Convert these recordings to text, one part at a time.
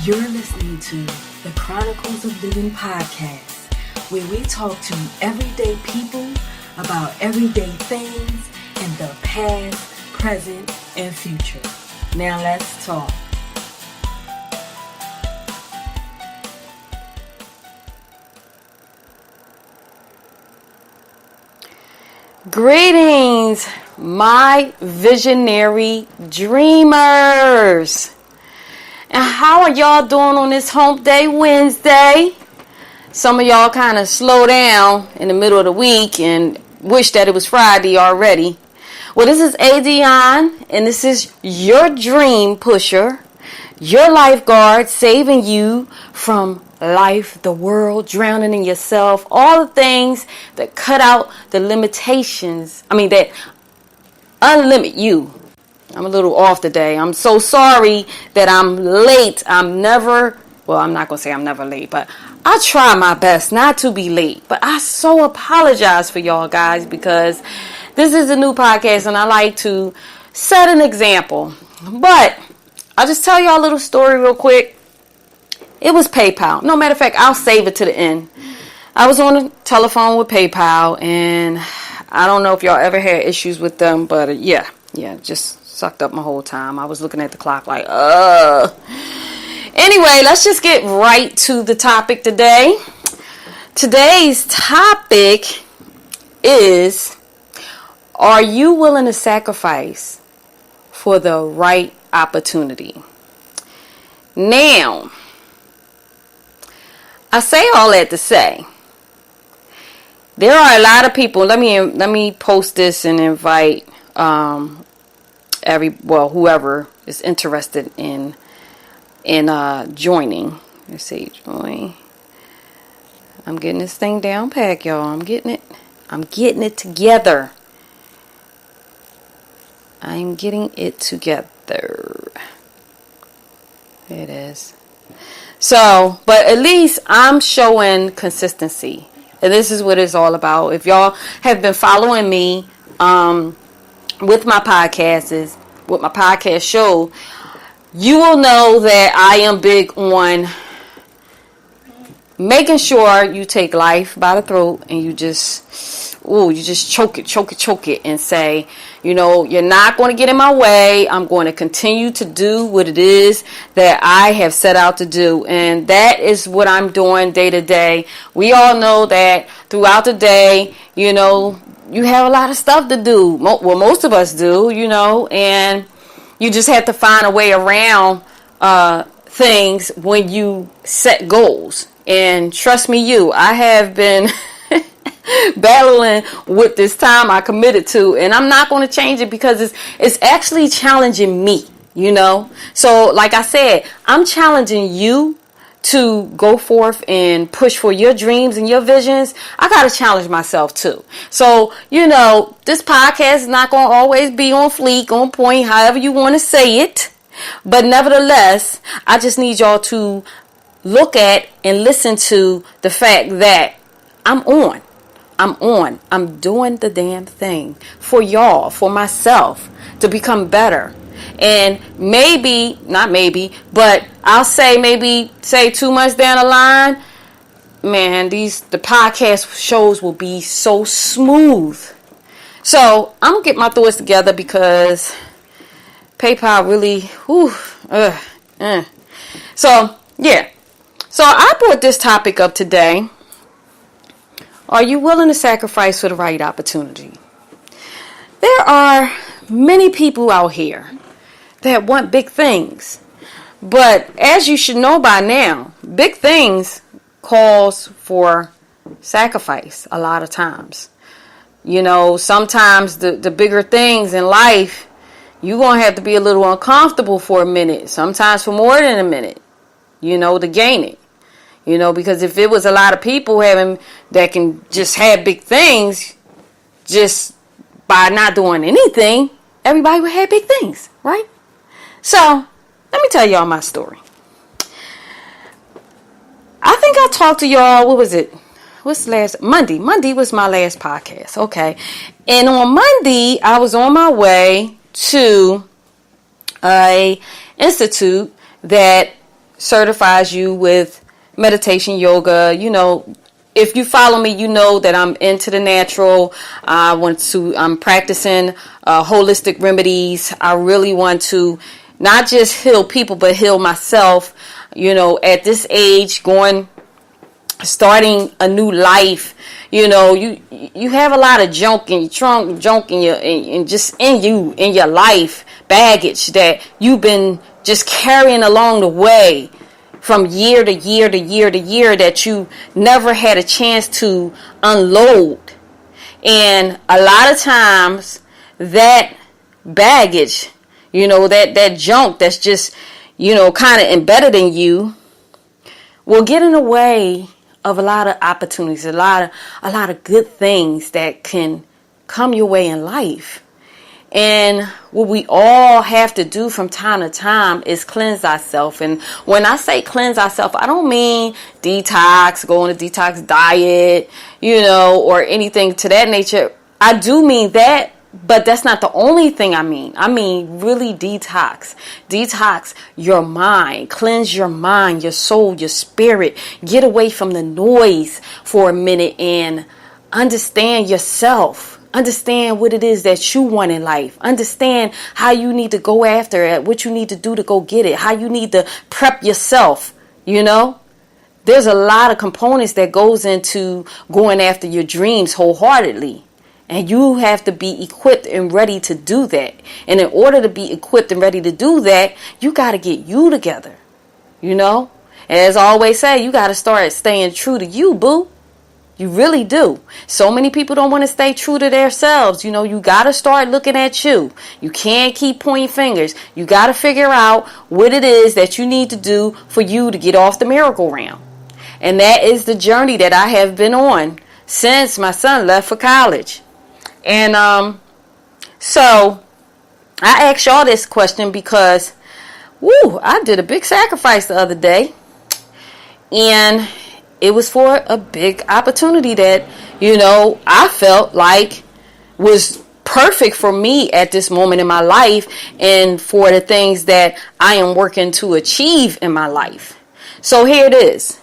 You're listening to the Chronicles of Living podcast, where we talk to everyday people about everyday things in the past, present, and future. Now let's talk. Greetings, my visionary dreamers. And how are y'all doing on this Hump Day Wednesday? Some of y'all kind of slow down in the middle of the week and wish that it was Friday already. Well, this is Adion, and this is your dream pusher, your lifeguard, saving you from life, the world, drowning in yourself, all the things that cut out the limitations, that unlimit you. I'm a little off today. I'm so sorry that I'm late. I'm not going to say I'm never late, but I try my best not to be late. But I so apologize for y'all guys because this is a new podcast and I like to set an example. But I'll just tell y'all a little story real quick. It was PayPal. No, matter of fact, I'll save it to the end. I was on the telephone with PayPal and I don't know if y'all ever had issues with them, but yeah, just sucked up my whole time. I was looking at the clock like, Anyway, let's just get right to the topic today. Today's topic is, are you willing to sacrifice for the right opportunity? Now, I say all that to say, there are a lot of people. Let me post this and invite whoever is interested in joining. Let's see, join. I'm getting this thing down pack, y'all. I'm getting it together. I'm getting it together. There it is. So, but at least I'm showing consistency. And this is what it's all about. If y'all have been following me with my podcast show, you will know that I am big on making sure you take life by the throat and you just choke it and say, you're not going to get in my way. I'm going to continue to do what it is that I have set out to do. And that is what I'm doing day to day. We all know that throughout the day, you have a lot of stuff to do. Well, most of us do, and you just have to find a way around things when you set goals. And trust me, I have been battling with this time I committed to, and I'm not going to change it because it's actually challenging me, So like I said, I'm challenging you to go forth and push for your dreams and your visions. I got to challenge myself too. So, this podcast is not going to always be on fleek, on point, however you want to say it. But nevertheless, I just need y'all to look at and listen to the fact that I'm on. I'm doing the damn thing for y'all, for myself, to become better. And but I'll say 2 months down the line, man, the podcast shows will be so smooth. So I'm gonna get my thoughts together because PayPal really, So yeah. So I brought this topic up today. Are you willing to sacrifice for the right opportunity? There are many people out here that want big things. But as you should know by now, big things calls for sacrifice a lot of times. Sometimes the bigger things in life, you're going to have to be a little uncomfortable for a minute. Sometimes for more than a minute, to gain it. Because if it was a lot of people that can just have big things just by not doing anything, everybody would have big things, right? So, let me tell y'all my story. I think I talked to y'all, what was it? Monday. Monday was my last podcast, okay. And on Monday, I was on my way to a institute that certifies you with meditation, yoga. If you follow me, you know that I'm into the natural. I'm practicing holistic remedies. I really want to not just heal people, but heal myself. At this age, starting a new life, you have a lot of junk in your trunk, junk in your, and just in your life, baggage that you've been just carrying along the way from year to year to year to year that you never had a chance to unload. And a lot of times that baggage, that junk that's just, kind of embedded in you will get in the way of a lot of opportunities, a lot of good things that can come your way in life. And what we all have to do from time to time is cleanse ourselves. And when I say cleanse ourselves, I don't mean detox, go on a detox diet, or anything to that nature. I do mean that, but that's not the only thing I mean. I mean really detox. Detox your mind. Cleanse your mind, your soul, your spirit. Get away from the noise for a minute and understand yourself. Understand what it is that you want in life. Understand how you need to go after it, what you need to do to go get it, how you need to prep yourself, There's a lot of components that goes into going after your dreams wholeheartedly. And you have to be equipped and ready to do that. And in order to be equipped and ready to do that, you got to get you together. As I always say, you got to start staying true to you, boo. You really do. So many people don't want to stay true to themselves. You got to start looking at you. You can't keep pointing fingers. You got to figure out what it is that you need to do for you to get off the merry-go-round. And that is the journey that I have been on since my son left for college. And so I asked y'all this question because, I did a big sacrifice the other day. And it was for a big opportunity that, I felt like was perfect for me at this moment in my life and for the things that I am working to achieve in my life. So here it is.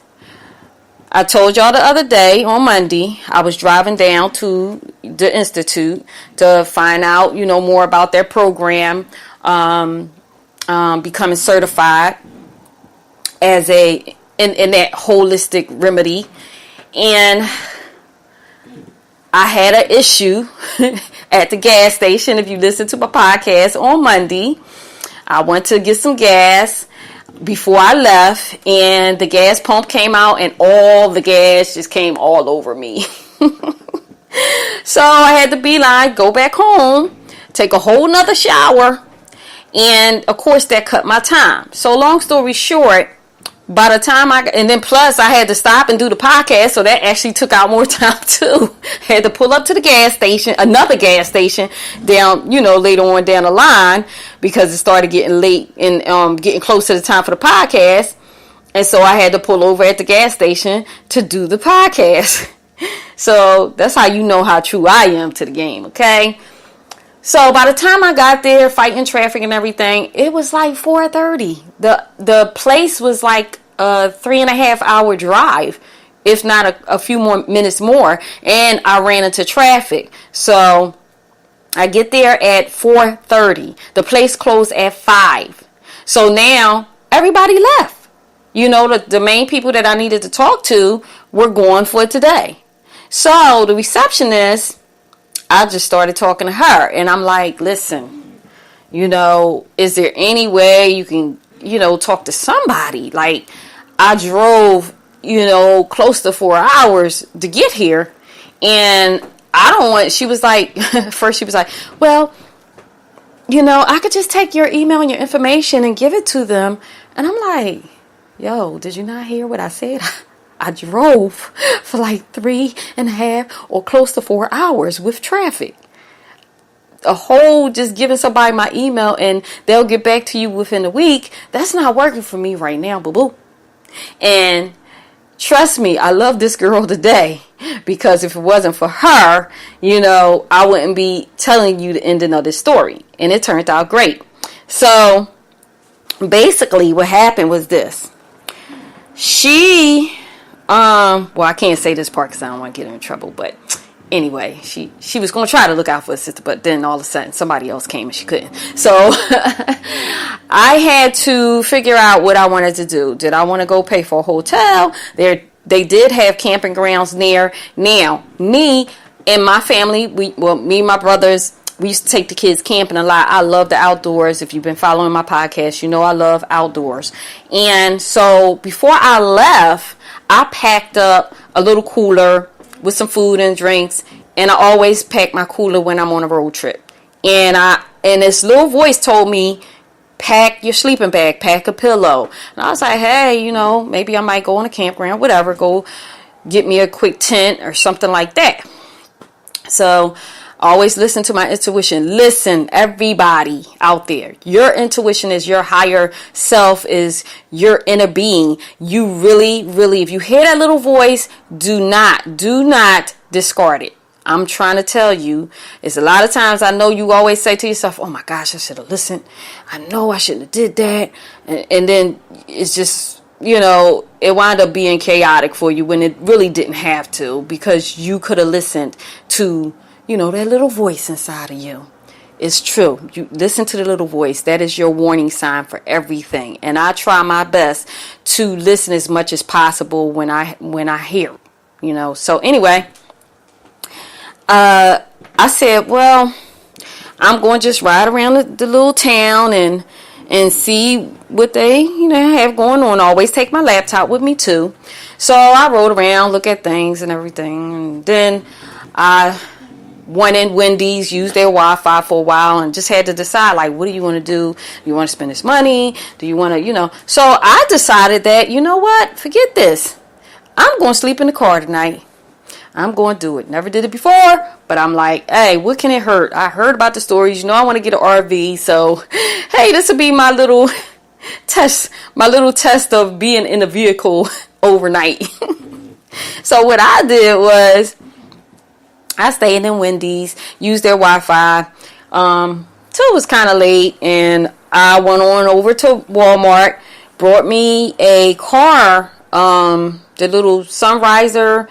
I told y'all the other day on Monday, I was driving down to the Institute to find out, more about their program, becoming certified as in that holistic remedy. And I had an issue at the gas station. If you listen to my podcast on Monday, I went to get some gas before I left, and the gas pump came out and all the gas just came all over me. So I had to beeline, go back home, take a whole nother shower, and of course that cut my time. So long story short, by the time and then plus I had to stop and do the podcast, so that actually took out more time too. Had to pull up to the gas station, another gas station down, later on down the line, because it started getting late and getting close to the time for the podcast. And so I had to pull over at the gas station to do the podcast. So that's how you know how true I am to the game, okay? So by the time I got there, fighting traffic and everything, it was like 4:30. The place was like a 3.5 hour drive, if not a few more minutes more, and I ran into traffic. So I get there at 4:30. The place closed at 5. So now everybody left. The main people that I needed to talk to were gone for today. So the receptionist, I just started talking to her, and I'm like, listen, is there any way you can, talk to somebody? Like, I drove, close to 4 hours to get here, and I don't want, she was like, first she was like, well, I could just take your email and your information and give it to them. And I'm like, yo, did you not hear what I said? I drove for like 3.5 or close to 4 hours with traffic. A whole just giving somebody my email and they'll get back to you within a week. That's not working for me right now, boo-boo. And trust me, I love this girl today, because if it wasn't for her, I wouldn't be telling you the ending of this story. And it turned out great. So basically what happened was this. she, well, I can't say this part because I don't want to get her in trouble, but anyway, she was going to try to look out for her sister, but then all of a sudden somebody else came and she couldn't. So I had to figure out what I wanted to do. Did I want to go pay for a hotel? They did have camping grounds near. Now, me and my family, me and my brothers, we used to take the kids camping a lot. I love the outdoors. If you've been following my podcast, you know I love outdoors. And so before I left, I packed up a little cooler with some food and drinks, and I always pack my cooler when I'm on a road trip. And this little voice told me, pack your sleeping bag, pack a pillow. And I was like, hey, maybe I might go on a campground, whatever, go get me a quick tent or something like that. So always listen to my intuition. Listen, everybody out there. Your intuition is your higher self, is your inner being. You really, really, if you hear that little voice, do not discard it. I'm trying to tell you, it's a lot of times I know you always say to yourself, oh my gosh, I should have listened. I know I shouldn't have did that. And then it's just, it wound up being chaotic for you when it really didn't have to, because you could have listened to, that little voice inside of you. It's true. You listen to the little voice. That is your warning sign for everything. And I try my best to listen as much as possible when I hear, So anyway, I said, well, I'm going to just ride around the little town and see what they, have going on. Always take my laptop with me too. So I rode around, look at things and everything. And then I went in Wendy's, used their Wi-Fi for a while, and just had to decide, like, what do you want to do? Do you want to spend this money? Do you want to, So I decided that, what? Forget this. I'm going to sleep in the car tonight. I'm going to do it. Never did it before, but I'm like, hey, what can it hurt? I heard about the stories. I want to get an RV. So, hey, this will be my little test of being in a vehicle overnight. So what I did was I stayed in Wendy's, used their Wi-Fi, till it was kind of late, and I went on over to Walmart, brought me a car, the little Sunriser,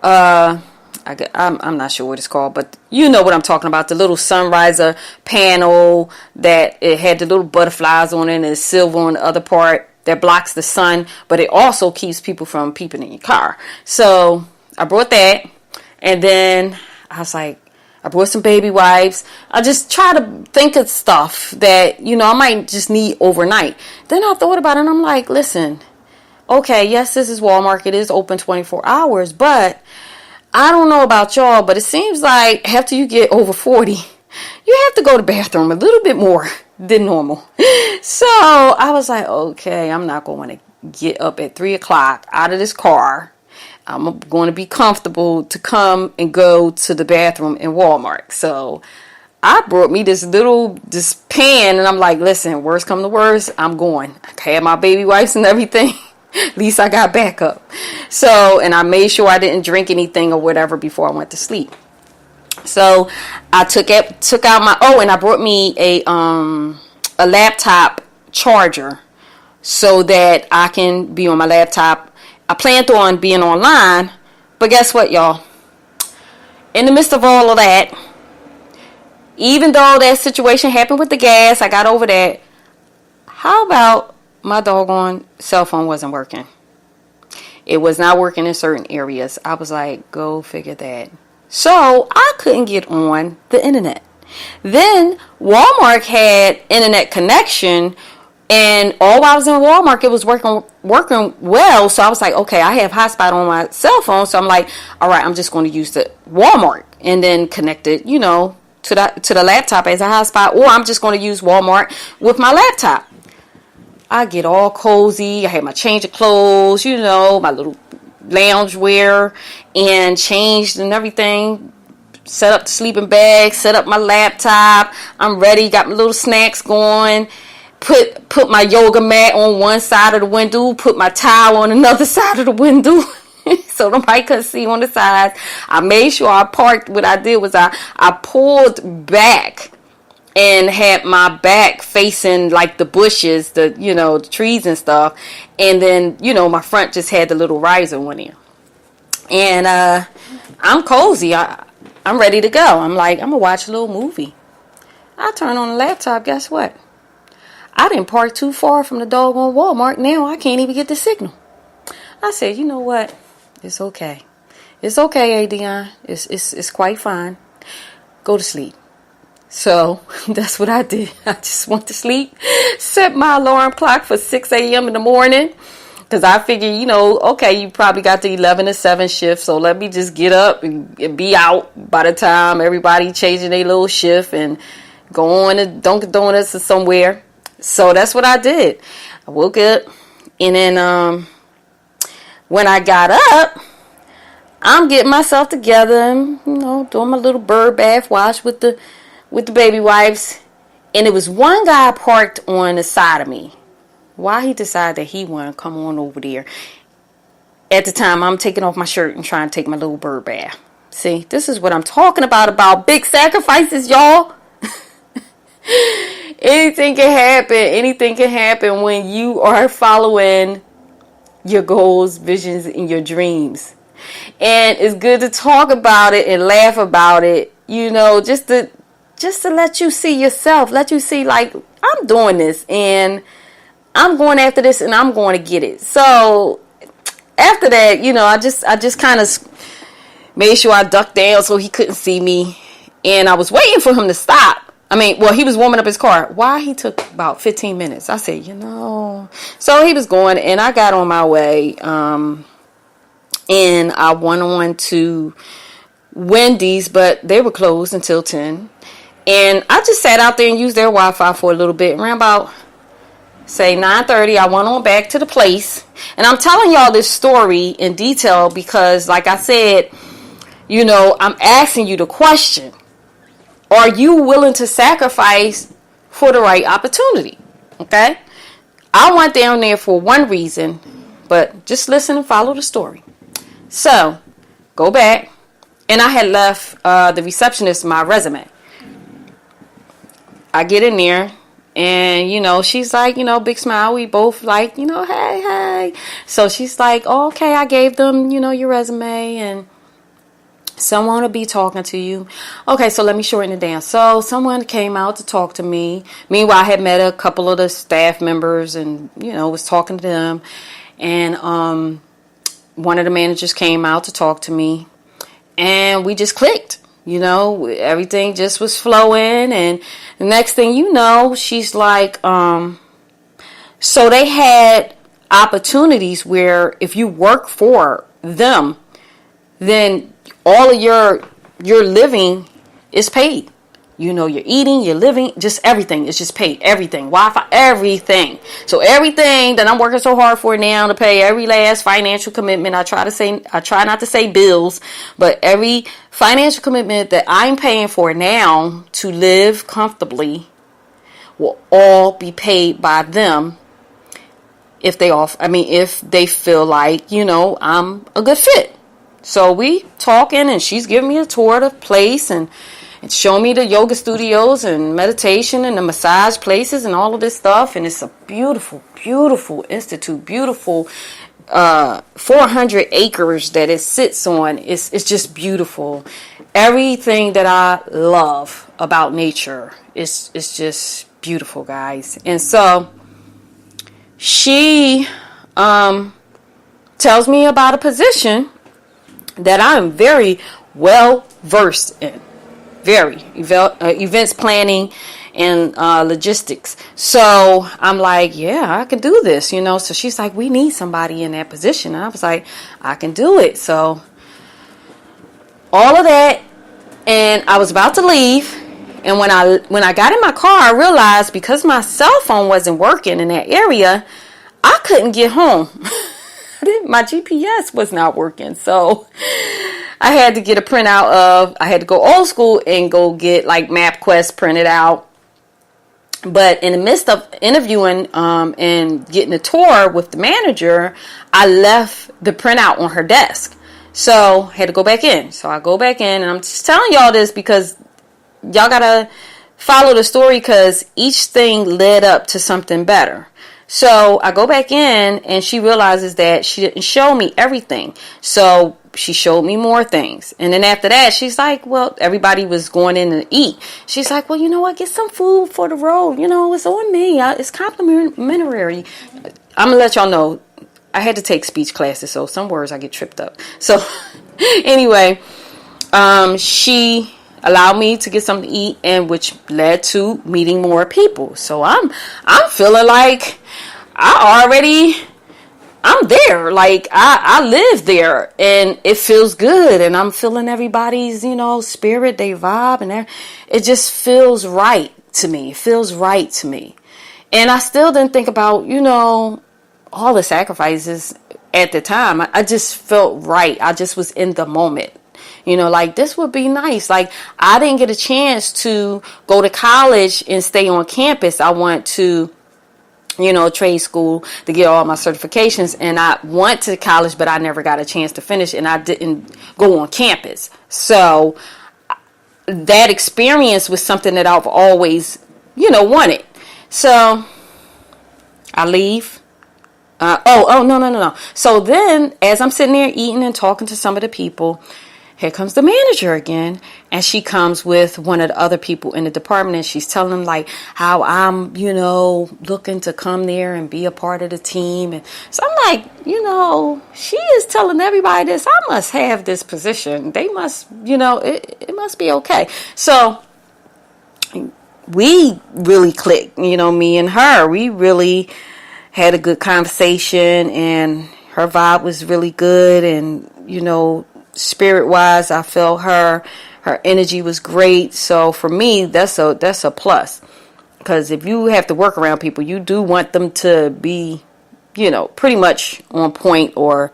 I'm not sure what it's called, but you know what I'm talking about. The little Sunriser panel that it had the little butterflies on it and it's silver on the other part that blocks the sun, but it also keeps people from peeping in your car. So I brought that, and then I was like, I brought some baby wipes. I just try to think of stuff that, I might just need overnight. Then I thought about it and I'm like, listen, okay, yes, this is Walmart. It is open 24 hours, but I don't know about y'all, but it seems like after you get over 40, you have to go to the bathroom a little bit more than normal. So I was like, okay, I'm not going to get up at 3 o'clock out of this car. I'm going to be comfortable to come and go to the bathroom in Walmart. So I brought me this pan, and I'm like, listen, worst come to worst, I'm going. I had my baby wipes and everything. At least I got backup. So, and I made sure I didn't drink anything or whatever before I went to sleep. So I took out my, and I brought me a laptop charger so that I can be on my laptop. I planned on being online, but guess what, y'all? In the midst of all of that, even though that situation happened with the gas, I got over that. How about my doggone cell phone wasn't working? It was not working in certain areas. I was like, go figure that. So I couldn't get on the internet. Then Walmart had internet connection, and all while I was in Walmart, it was working well. So I was like, okay, I have hotspot on my cell phone. So I'm like, all right, I'm just going to use the Walmart and then connect it, to the laptop as a hotspot, or I'm just going to use Walmart with my laptop. I get all cozy. I had my change of clothes, my little lounge wear, and changed and everything. Set up the sleeping bag, set up my laptop. I'm ready. Got my little snacks going. Put my yoga mat on one side of the window. Put my towel on another side of the window. So nobody could see on the sides. I made sure I parked. What I did was I pulled back and had my back facing like the bushes, the trees and stuff, and then my front just had the little riser on there. And I'm cozy. I'm ready to go. I'm like, I'm gonna watch a little movie. I turn on the laptop. Guess what? I didn't park too far from the doggone Walmart. Now I can't even get the signal. I said, you know what? It's okay. It's okay, Adion. It's quite fine. Go to sleep. So that's what I did. I just went to sleep. Set my alarm clock for 6 a.m. in the morning. Because I figured, okay, you probably got the 11 to 7 shift. So let me just get up and be out by the time everybody changing their little shift and go on to Dunkin' Donuts or somewhere. So that's what I did. I woke up, and then when I got up, I'm getting myself together and, doing my little bird bath wash with the baby wipes. And it was one guy parked on the side of me. Why he decided that he wanted to come on over there. At the time, I'm taking off my shirt and trying to take my little bird bath. See, this is what I'm talking about big sacrifices, y'all. Anything can happen. Anything can happen when you are following your goals, visions, and your dreams. And it's good to talk about it and laugh about it, just to let you see yourself, let you see, like, I'm doing this and I'm going after this and I'm going to get it. So after that, I just kind of made sure I ducked down so he couldn't see me. And I was waiting for him to stop. He was warming up his car. Why he took about 15 minutes? I said, So he was going, and I got on my way. And I went on to Wendy's, but they were closed until 10. And I just sat out there and used their Wi-Fi for a little bit. Around about, say, 9:30, I went on back to the place. And I'm telling y'all this story in detail because, like I said, I'm asking you the question. Are you willing to sacrifice for the right opportunity? Okay? I went down there for one reason, but just listen and follow the story. So, go back. And I had left the receptionist my resume. I get in there. And, she's like, big smile. We both like, hey. So she's like, oh, okay, I gave them, your resume and someone will be talking to you. Okay, so let me shorten it down. So someone came out to talk to me. Meanwhile, I had met a couple of the staff members and, was talking to them. And one of the managers came out to talk to me. And we just clicked. Everything just was flowing. And the next thing you know, she's like, so they had opportunities where if you work for them, then all of your living is paid. You're eating, you're living, just everything is just paid. Everything, Wi-Fi, everything. So everything that I'm working so hard for now to pay every last financial commitment. I try not to say bills, but every financial commitment that I'm paying for now to live comfortably will all be paid by them if they feel like, I'm a good fit. So we talking and she's giving me a tour of the place and showing me the yoga studios and meditation and the massage places and all of this stuff. And it's a beautiful, beautiful institute, beautiful 400 acres that it sits on. It's just beautiful. Everything that I love about nature is just beautiful, guys. And so she tells me about a position that I'm very well versed in. Very events planning and logistics. So I'm like, yeah, I can do this, So she's like, we need somebody in that position. And I was like, I can do it. So all of that, and I was about to leave. And when I got in my car, I realized because my cell phone wasn't working in that area, I couldn't get home. My GPS was not working. So I had to get a printout I had to go old school and go get like MapQuest printed out. But in the midst of interviewing and getting a tour with the manager, I left the printout on her desk. So I had to go back in. So I go back in, and I'm just telling y'all this because y'all gotta follow the story because each thing led up to something better. So I go back in and she realizes that she didn't show me everything. So she showed me more things. And then after that, she's like, well, everybody was going in to eat. She's like, well, you know what? Get some food for the road. You know, it's on me. It's complimentary. I'm going to let y'all know. I had to take speech classes, so some words I get tripped up. So anyway, she allowed me to get something to eat, and which led to meeting more people. So I'm feeling like I'm there. Like I live there, and it feels good, and I'm feeling everybody's, spirit, they vibe, and it just feels right to me. It feels right to me. And I still didn't think about, all the sacrifices at the time. I just felt right. I just was in the moment. Like this would be nice. Like I didn't get a chance to go to college and stay on campus. I went to, trade school to get all my certifications, and I went to college, but I never got a chance to finish, and I didn't go on campus. So that experience was something that I've always, wanted. So I leave. No. So then as I'm sitting there eating and talking to some of the people, here comes the manager again, and she comes with one of the other people in the department, and she's telling them like how I'm, looking to come there and be a part of the team. And so I'm like, she is telling everybody this. I must have this position. They must, it must be okay. So we really clicked, me and her. We really had a good conversation, and her vibe was really good, and, spirit wise, I felt her energy was great. So for me, that's a plus, because if you have to work around people, you do want them to be, pretty much on point or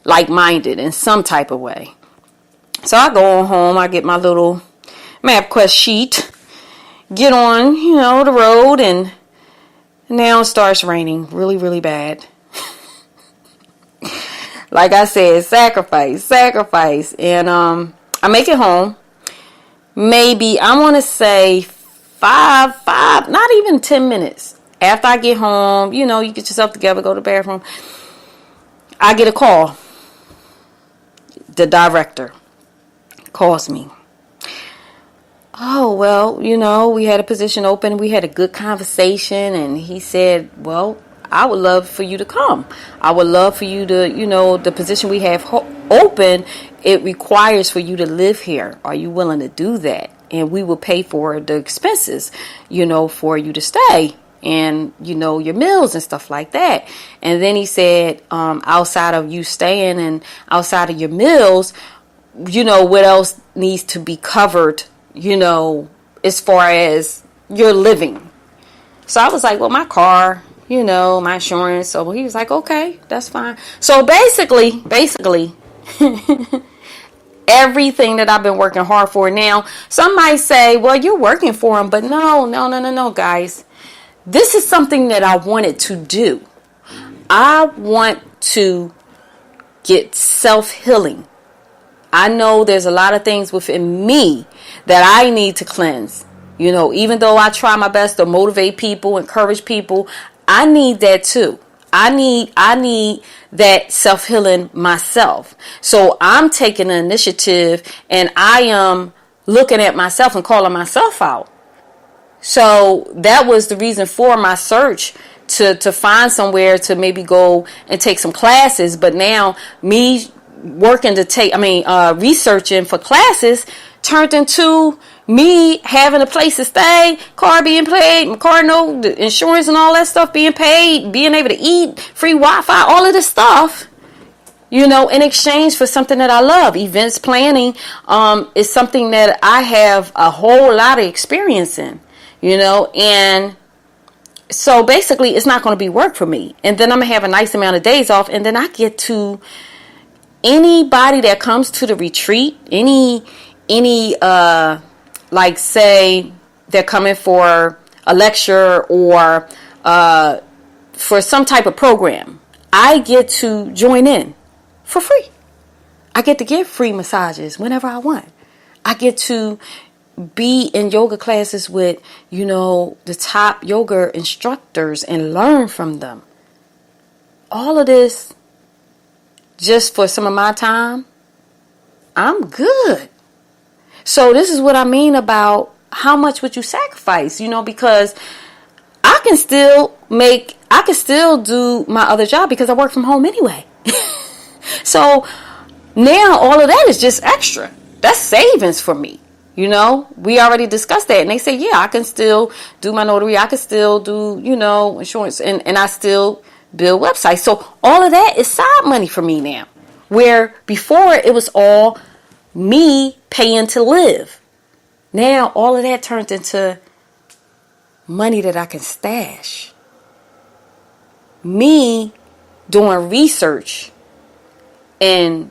like-minded in some type of way. So I go on home, I get my little MapQuest sheet, get on, the road, and now it starts raining really, really bad. Like I said, sacrifice. And I make it home. Maybe, I want to say five, not even 10 minutes. After I get home, you get yourself together, go to the bathroom. I get a call. The director calls me. Oh, well, we had a position open. We had a good conversation. And he said, well, I would love for you to come. I would love for you to, the position we have open, it requires for you to live here. Are you willing to do that? And we will pay for the expenses, for you to stay and, your meals and stuff like that. And then he said, outside of you staying and outside of your meals, what else needs to be covered, as far as your living. So I was like, well, my car, my insurance. So he was like, okay, that's fine. So basically, everything that I've been working hard for now, some might say, well, you're working for him. But no, guys. This is something that I wanted to do. I want to get self-healing. I know there's a lot of things within me that I need to cleanse. Even though I try my best to motivate people, encourage people, I need that too. I need that self-healing myself. So I'm taking the initiative, and I am looking at myself and calling myself out. So that was the reason for my search to find somewhere to maybe go and take some classes. But now me working to researching for classes turned into me having a place to stay, car being paid, my car note, the insurance and all that stuff being paid, being able to eat, free Wi-Fi, all of this stuff, in exchange for something that I love. Events planning is something that I have a whole lot of experience in, and so basically it's not going to be work for me. And then I'm going to have a nice amount of days off, and then I get to anybody that comes to the retreat, any like say they're coming for a lecture or for some type of program, I get to join in for free. I get to get free massages whenever I want. I get to be in yoga classes with, the top yoga instructors and learn from them. All of this just for some of my time, I'm good. So this is what I mean about how much would you sacrifice, because I can still do my other job because I work from home anyway. So now all of that is just extra. That's savings for me. We already discussed that. And they say, yeah, I can still do my notary. I can still do, insurance. And I still build websites. So all of that is side money for me now. Where before it was all me paying to live. Now all of that turned into money that I can stash. Me doing research and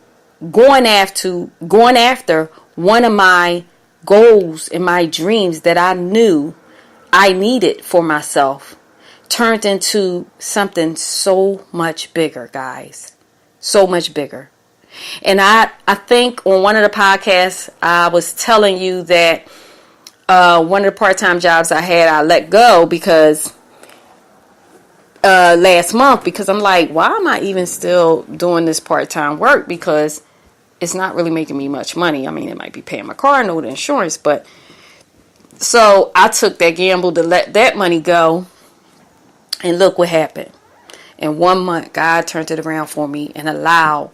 going after one of my goals and my dreams that I knew I needed for myself turned into something so much bigger, guys. So much bigger. And I think on one of the podcasts, I was telling you that one of the part-time jobs I had, I let go because last month, because I'm like, why am I even still doing this part-time work? Because it's not really making me much money. I mean, it might be paying my car note, insurance, but so I took that gamble to let that money go. And look what happened. In 1 month, God turned it around for me and allowed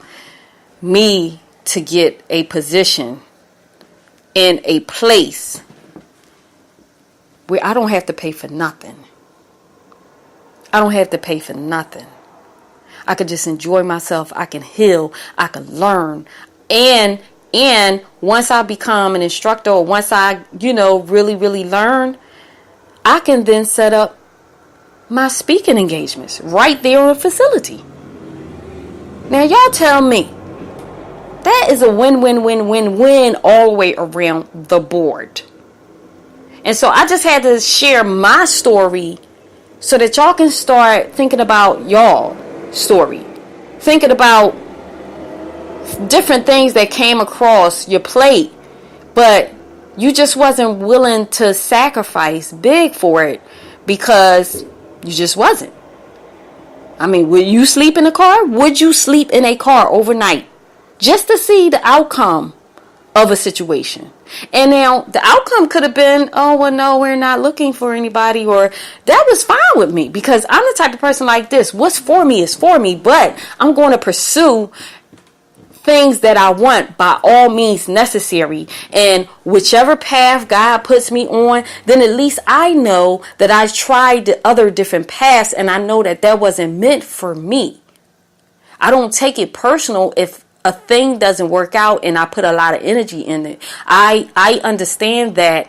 me to get a position in a place where I don't have to pay for nothing. I don't have to pay for nothing. I could just enjoy myself. I can heal. I can learn. And once I become an instructor, or once I, really, really learn, I can then set up my speaking engagements right there in the facility. Now, y'all tell me, that is a win all the way around the board. And so I just had to share my story so that y'all can start thinking about y'all story. Thinking about different things that came across your plate, but you just wasn't willing to sacrifice big for it because you just wasn't. I mean, would you sleep in a car? Would you sleep in a car overnight just to see the outcome of a situation? And now the outcome could have been, oh, well, no, we're not looking for anybody, or that was fine with me because I'm the type of person like this. What's for me is for me, but I'm going to pursue things that I want by all means necessary. And whichever path God puts me on, then at least I know that I tried the other different paths and I know that that wasn't meant for me. I don't take it personal if a thing doesn't work out and I put a lot of energy in it. I understand that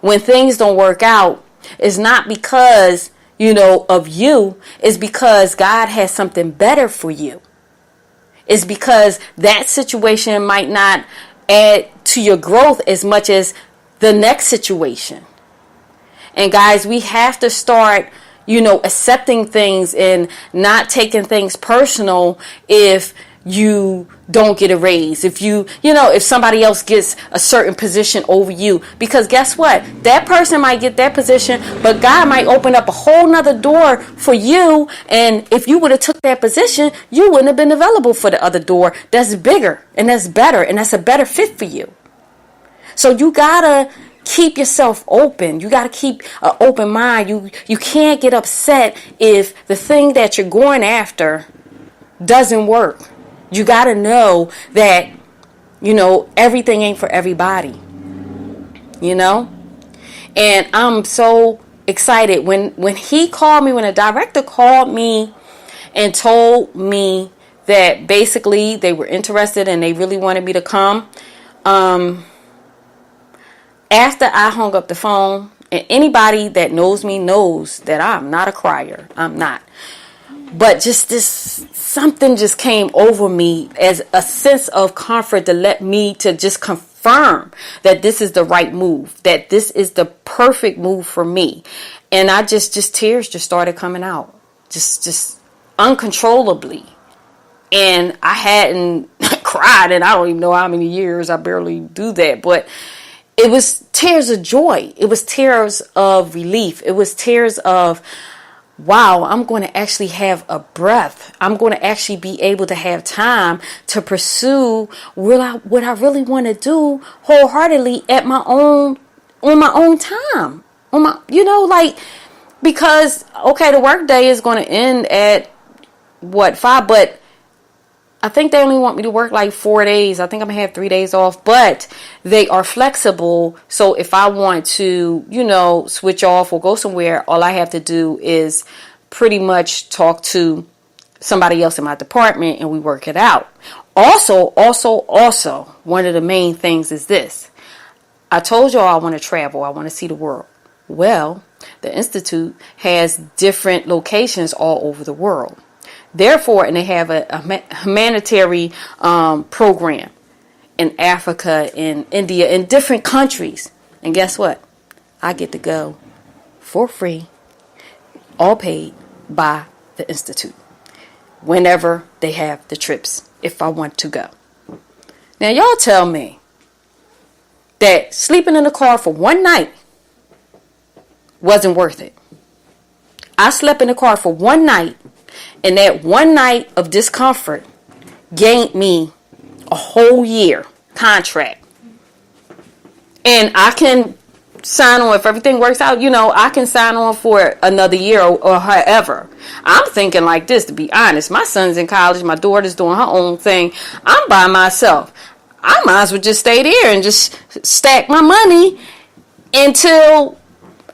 when things don't work out, it's not because, of you. It's because God has something better for you. It's because that situation might not add to your growth as much as the next situation. And guys, we have to start, accepting things and not taking things personal if you don't get a raise, if if somebody else gets a certain position over you, because guess what? That person might get that position, but God might open up a whole nother door for you. And if you would have took that position, you wouldn't have been available for the other door that's bigger and that's better and that's a better fit for you. So you gotta keep yourself open. You gotta keep an open mind. You can't get upset if the thing that you're going after doesn't work. You got to know that, everything ain't for everybody, And I'm so excited when he called me, when the director called me and told me that basically they were interested and they really wanted me to come. After I hung up the phone, and anybody that knows me knows that I'm not a crier. I'm not. But just something just came over me as a sense of comfort to let me to just confirm that this is the right move, that this is the perfect move for me. And I just tears just started coming out, just uncontrollably. And I hadn't cried in I don't even know how many years. I barely do that. But it was tears of joy. It was tears of relief. It was tears of, wow, I'm going to actually have a breath. I'm going to actually be able to have time to pursue what I really want to do wholeheartedly on my own time. Because, okay, the work day is going to end at 5, but I think they only want me to work like 4 days. I think I'm going to have 3 days off, but they are flexible. So if I want to, switch off or go somewhere, all I have to do is pretty much talk to somebody else in my department and we work it out. Also, one of the main things is this. I told y'all I want to travel. I want to see the world. Well, the Institute has different locations all over the world. Therefore, and they have a humanitarian program in Africa, in India, in different countries. And guess what? I get to go for free, all paid by the Institute, whenever they have the trips, if I want to go. Now, y'all tell me that sleeping in the car for one night wasn't worth it. I slept in the car for one night. And that one night of discomfort gained me a whole year contract. And I can sign on, if everything works out, I can sign on for another year or however. I'm thinking like this, to be honest. My son's in college. My daughter's doing her own thing. I'm by myself. I might as well just stay there and just stack my money until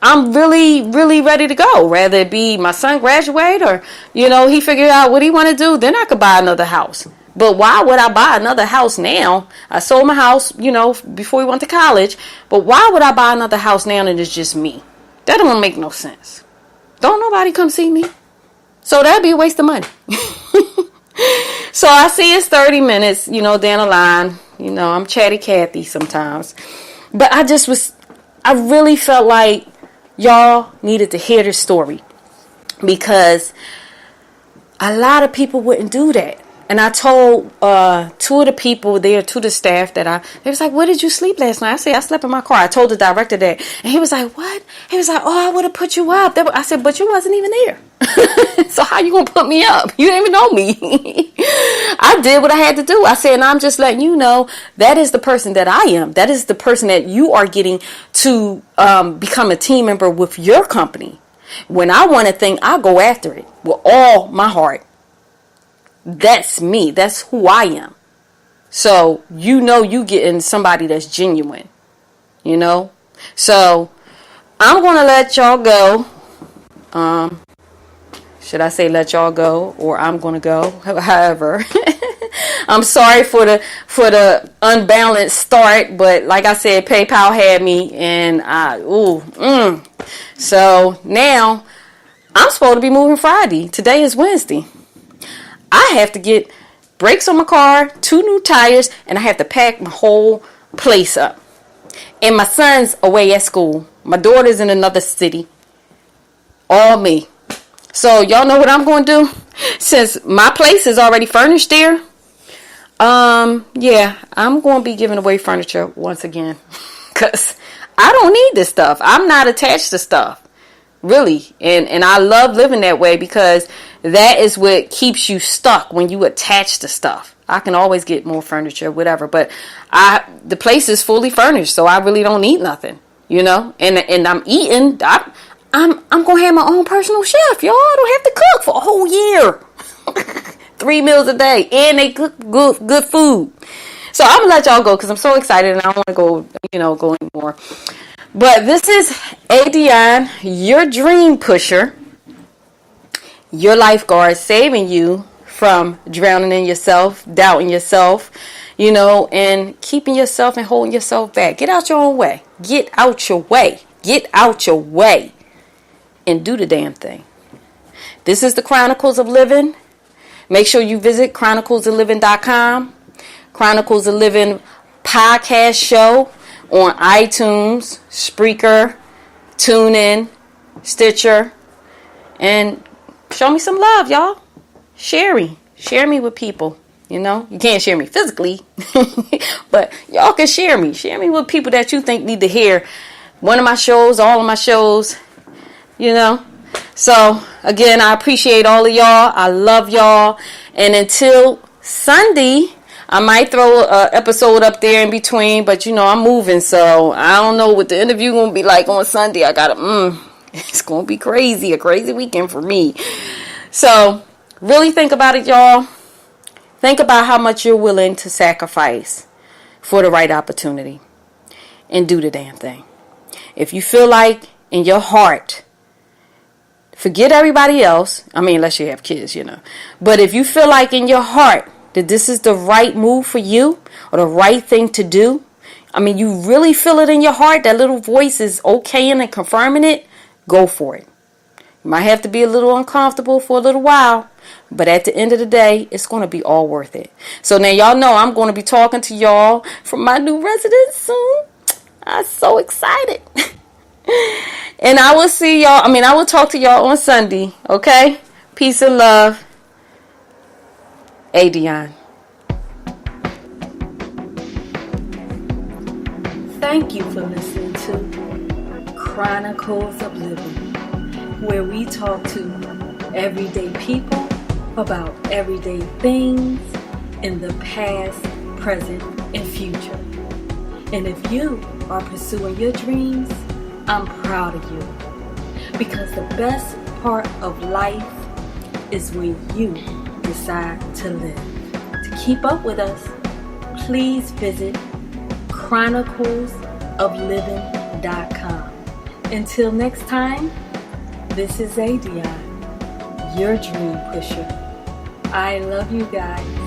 I'm really, really ready to go. Rather it be my son graduate or, he figured out what he want to do. Then I could buy another house. But why would I buy another house now? I sold my house, before we went to college. But why would I buy another house now and it's just me? That don't make no sense. Don't nobody come see me. So that'd be a waste of money. So I see it's 30 minutes, down the line. I'm chatty Cathy sometimes. But I really felt like y'all needed to hear this story because a lot of people wouldn't do that. And I told two of the people there, to the staff, they was like, where did you sleep last night? I said, I slept in my car. I told the director that. And he was like, what? He was like, oh, I would have put you up. I said, but you wasn't even there. So how you going to put me up? You didn't even know me. I did what I had to do. I said, and I'm just letting you know, that is the person that I am. That is the person that you are getting to become a team member with your company. When I want a thing, I go after it with all my heart. That's me. That's who I am. So, you getting somebody that's genuine. So, I'm going to let y'all go. Should I say let y'all go or I'm going to go? However, I'm sorry for the unbalanced start, but like I said, PayPal had me and So, now I'm supposed to be moving Friday. Today is Wednesday. I have to get brakes on my car, 2 new tires, and I have to pack my whole place up. And my son's away at school. My daughter's in another city. All me. So y'all know what I'm going to do? Since my place is already furnished there, I'm going to be giving away furniture once again. Because I don't need this stuff. I'm not attached to stuff. Really. And I love living that way because that is what keeps you stuck when you attach to stuff. I can always get more furniture, whatever. But the place is fully furnished, so I really don't need nothing, And I'm eating. I'm gonna have my own personal chef, y'all. I don't have to cook for a whole year. 3 meals a day, and they cook good food. So I'm gonna let y'all go because I'm so excited and I don't want to go anymore. But this is Adion, your dream pusher, your lifeguard, saving you from drowning in yourself, doubting yourself, and keeping yourself and holding yourself back. Get out your own way. Get out your way. Get out your way. And do the damn thing. This is the Chronicles of Living. Make sure you visit chroniclesofliving.com. Chronicles of Living podcast show on iTunes, Spreaker, TuneIn, Stitcher. And show me some love, y'all. Share me with people. You know, you can't share me physically, but y'all can share me. Share me with people that you think need to hear one of my shows, all of my shows, you know. So, again, I appreciate all of y'all. I love y'all. And until Sunday, I might throw an episode up there in between, but, you know, I'm moving, so I don't know what the interview going to be like on Sunday. It's going to be crazy, a crazy weekend for me. So, really think about it, y'all. Think about how much you're willing to sacrifice for the right opportunity and do the damn thing. If you feel like in your heart, forget everybody else. I mean, unless you have kids, you know. But if you feel like in your heart that this is the right move for you or the right thing to do, I mean, you really feel it in your heart, that little voice is okaying and confirming it, go for it. You might have to be a little uncomfortable for a little while, but at the end of the day, it's going to be all worth it. So now y'all know I'm going to be talking to y'all from my new residence soon. I'm so excited. And I will see y'all, I will talk to y'all on Sunday, okay? Peace and love. Adion. Thank you for listening to Chronicles of Living, where we talk to everyday people about everyday things in the past, present, and future. And if you are pursuing your dreams, I'm proud of you. Because the best part of life is when you decide to live. To keep up with us, please visit chroniclesofliving.com. Until next time, this is Adion, your dream pusher. I love you guys.